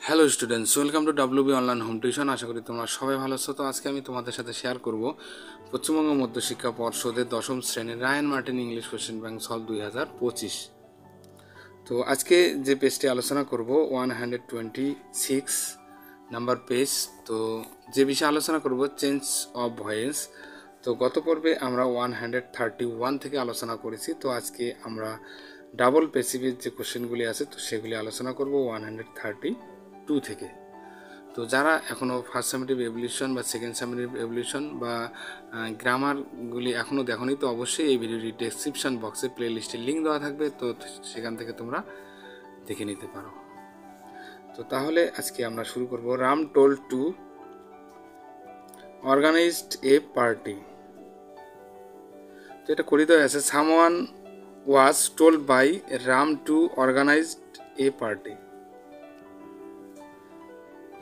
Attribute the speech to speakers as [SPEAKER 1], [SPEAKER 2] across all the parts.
[SPEAKER 1] Hello students, welcome to WB online home tuition. আশা করি তোমরা সবাই ভালো আছো। তো আজকে আমি তোমাদের সাথে শেয়ার করব পশ্চিমবঙ্গ মধ্যশিক্ষা পর্ষদের 10ম শ্রেণীর Ryan Martin English question bank solve 2025। তো আজকে যে পেজটি আলোচনা করব 126 নাম্বার পেজ। তো যে বিষয়ে আলোচনা করব চেঞ্জ অফ ভয়েস। তো গত পর্বে আমরা 131 থেকে আলোচনা করেছি। তো আজকে আমরা ডাবল পেসিভের যে কোশ্চেনগুলি আছে তো সেগুলি আলোচনা করব 132 থেকে। তো যারা এখনও ফার্স্ট সামেটিভ এভলিউশন বা সেকেন্ড সামেটিভ এভলিউশন বা গ্রামারগুলি এখনও দেখোনি, তো অবশ্যই এই ভিডিওটি ডেসক্রিপশন বক্সে প্লে লিস্টের লিঙ্ক দেওয়া থাকবে, তো সেখান থেকে তোমরা দেখে নিতে পারো। তো তাহলে আজকে আমরা শুরু করব। Ram told to organized a party. তো এটা করিতে আছে, someone was told by Ram to organized a party.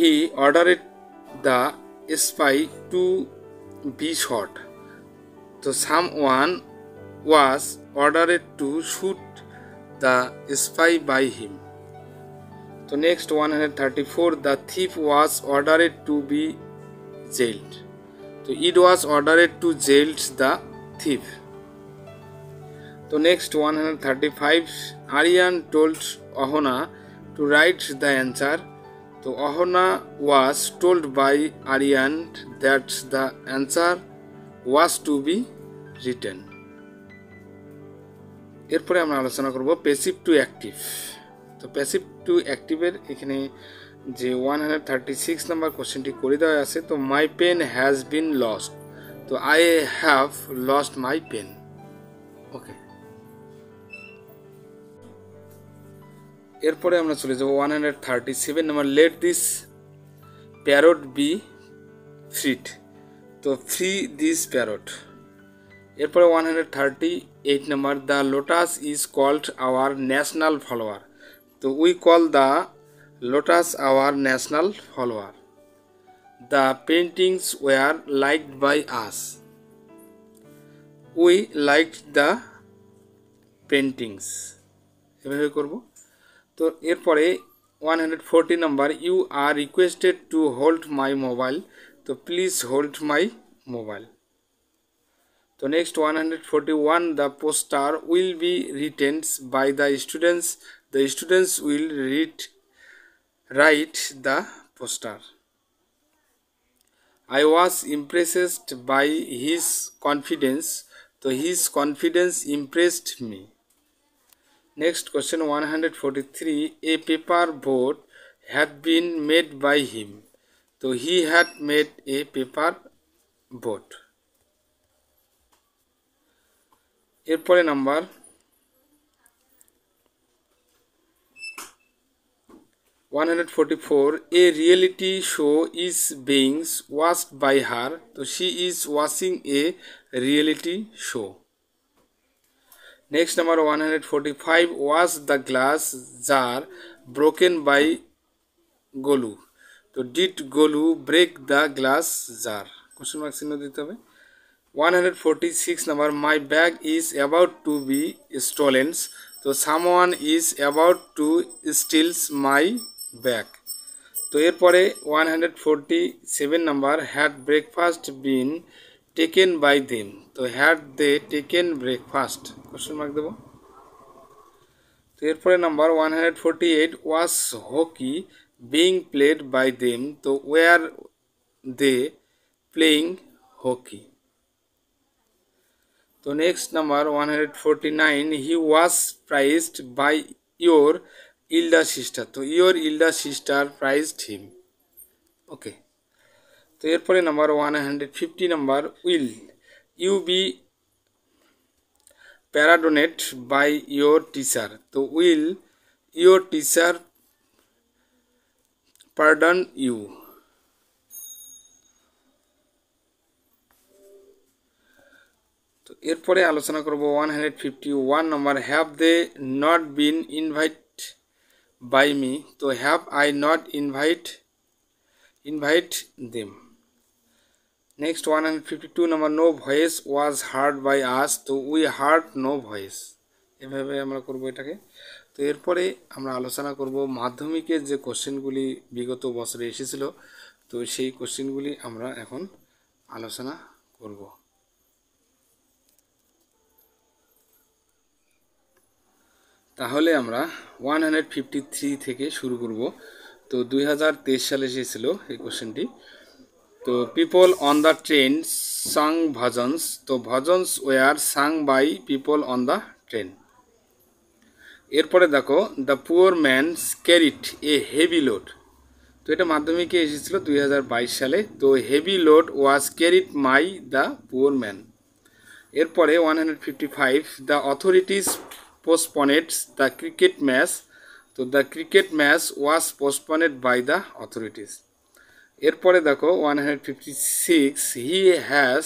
[SPEAKER 1] He ordered the spy to be shot. So someone was ordered to shoot the spy by him. So next 134, the thief was ordered to be jailed. So it was ordered to jail the thief. So next 135, Aryan told Ahona to write the answer. তো Ahana was told by Aryan that the answer was to be written. এরপরে আমরা আলোচনা করব passive to active. তো passive to অ্যাক্টিভের এখানে যে 136 number কোশ্চেনটি করে দেওয়া আছে, তো my pen has been lost. তো I have lost my pen. Okay, এরপরে আমরা চলে যাব 137 number, let this parrot be freed. তো ফ্রি দিস প্যারট। এরপরে 138 number, the lotus is called our national flower. তো we call the lotus our national flower. The paintings were liked by us. We liked the paintings. এভাবে করব। তো এরপরে 140 number, you are requested to hold my mobile. তো please hold my mobile. তো next 141, the poster will be written by the students will write the poster. I was impressed by his confidence. তো his confidence impressed me. Next question 143, a paper boat had been made by him. So he had made a paper boat. এরপরে number 144, a reality show is being watched by her. So she is watching a reality show. Next number 145, was the glass jar broken by Golu? তো did Golu break the glass jar? Question mark চিহ্ন দিতে হবে। 146 number, my bag is about to be stolen. তো someone is about to steal my bag. তো এরপরে 147 number, had breakfast been taken by them. তো had they taken breakfast? Question mark দেব। তো এরপরে number 148, was hockey being played by them? তো were they playing hockey? তো next number 149, he was praised by your elder sister. তো your elder sister praised him. ওকে, তো এরপরে number 150 number, will you be pardoned by your teacher. তো will your teacher pardon you. তো এরপরে আলোচনা করব 151 number, have they not been invite by me. তো have I not invite them. Next 152 number, no voice was heard by us. তো we hard no voice. এভাবে আমরা করবো এটাকে। তো এরপরে আমরা আলোচনা করব মাধ্যমিকের যে কোশ্চেনগুলি বিগত বছরে এসেছিল, তো সেই কোশ্চেনগুলি আমরা এখন আলোচনা করব। তাহলে আমরা 153 থেকে শুরু করব। তো 2023 সালে এসেছিল এই কোশ্চেনটি। তো people on the train sang bhajans, তো bhajans were sung by people on the train. এরপরে দেখো the poor man carried a heavy load, তো এটা মাধ্যমিকে এসেছিল 2022 সালে। তো heavy load was carried my the poor man. এরপরে 155 the authorities postponed the cricket match, তো the cricket match was postponed by the authorities. এরপরে দেখো 156 he has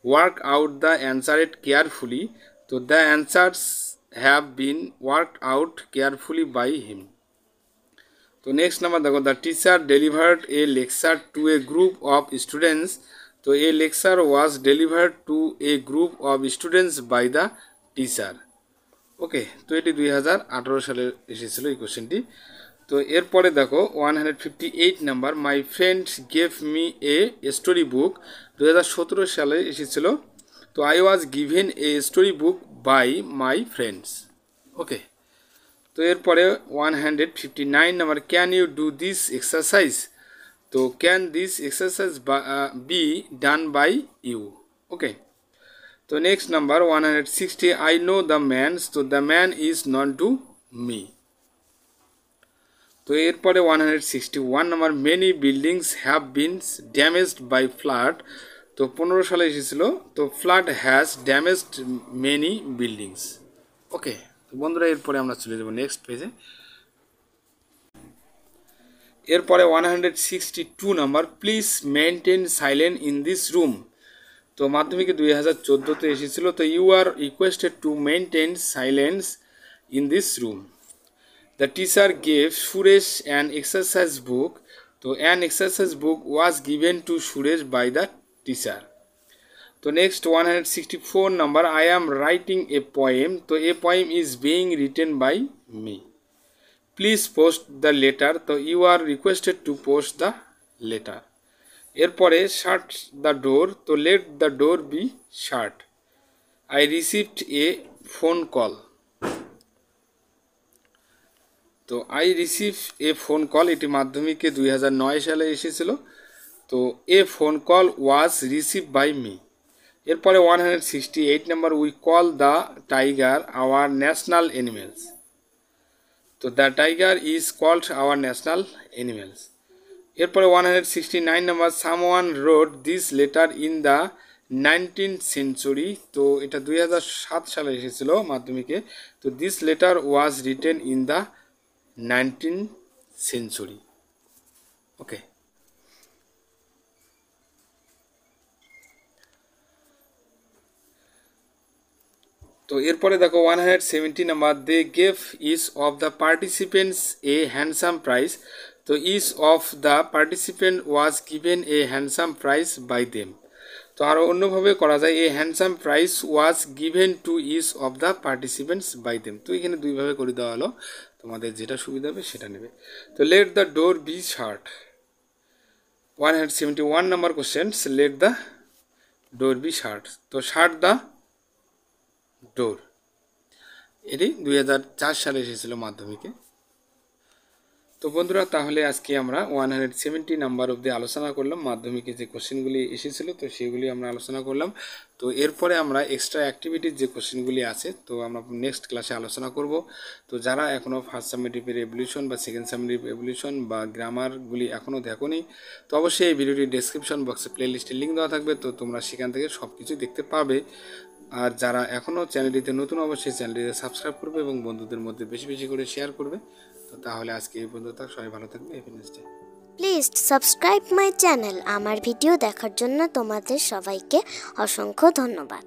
[SPEAKER 1] work out the answered carefully, তো the answers have been worked out carefully by him. তো next number দেখো the teacher delivered a lecture to a group of students, তো a lecture was delivered to a group of students by the teacher. Okay, তো এটি 2018 সালে এসেছিল এই কোশ্চেনটি। তো এরপরে দেখো 158 number my friend gave me a story book, 2017 সালে এসেছিল। তো I was given a story book by my friends. Okay, তো এরপরে 159 number can you do this exercise, তো can this exercise be done by you. Okay, তো next number 160 I know the man, তো the man is known to me. তো এরপরে 161 number many buildings have been damaged by flood, তো 15 সালে এসেছিল। তো flood has damaged many buildings. Okay, তো বন্ধুরা এরপরে আমরা চলে যাব নেক্সট পেজে। এরপরে 162 number please maintain silent in this room, তো মাধ্যমিকে 2014তে এসেছিল। তো you are requested to maintain silence in this room. The teacher gave Suresh an exercise book, তো an exercise book was given to Suresh by the teacher. তো next 164 number I am writing a poem, তো a poem is being written by me. Please post the letter, তো you are requested to post the letter. এরপরে shut the door, তো let the door be shut. I received a phone call, তো I receive a phone call, এটি মাধ্যমিকে 2009 সালে এসেছিল। তো a phone call was receive by me. এরপরে 168 number we call the tiger our national animals, তো the tiger is called our national animals. এরপরে 169 number someone wrote this letter in the 19th century, তো এটা 2007 সালে এসেছিল মাধ্যমিকে। তো this letter was written in the 19th century. Okay, তো এরপরে দেখো 170 number they gave each of the participants a handsome prize, তো each of the participant was given a handsome prize by them. তো আরও অন্যভাবে করা যায় a handsome prize was given to each of the participants by them. তো এখানে দুইভাবে করে দেওয়া হলো, তোমাদের যেটা সুবিধা হবে সেটা নেবে। তো let the door be shut, 171 number question let the door be শাট, তো শাট দ্য ডোর, এটি 2004 সালে এসেছিল মাধ্যমিকে। তো বন্ধুরা তাহলে আজকে আমরা 170 নাম্বার অবধি আলোচনা করলাম, মাধ্যমিকে যে কোশ্চেনগুলি এসেছিল তো সেগুলি আমরা আলোচনা করলাম। তো এরপরে আমরা এক্সট্রা অ্যাক্টিভিটির যে কোশ্চেনগুলি আছে তো আমরা নেক্সট ক্লাসে আলোচনা করব। তো যারা এখনও ফার্স্ট সামেটিভের এভলিউশন বা সেকেন্ড সামেটিভ এভলিউশন বা গ্রামারগুলি এখনও দেখোনি, তো অবশ্যই এই ভিডিওটির ডেসক্রিপশন বক্সে প্লেলিস্টের লিঙ্ক দেওয়া থাকবে, তো তোমরা সেখান থেকে সব কিছু দেখতে পাবে। আর যারা এখনও চ্যানেলটিতে নতুন অবশ্যই চ্যানেলটিতে সাবস্ক্রাইব করবে এবং বন্ধুদের মধ্যে বেশি বেশি করে শেয়ার করবে। তো তাহলে আজকে এই পর্যন্ত, সবাই ভালো থাকবে, happy next day.
[SPEAKER 2] Please subscribe my channel. আমার ভিডিও দেখার জন্য তোমাদের সবাইকে অসংখ্য ধন্যবাদ।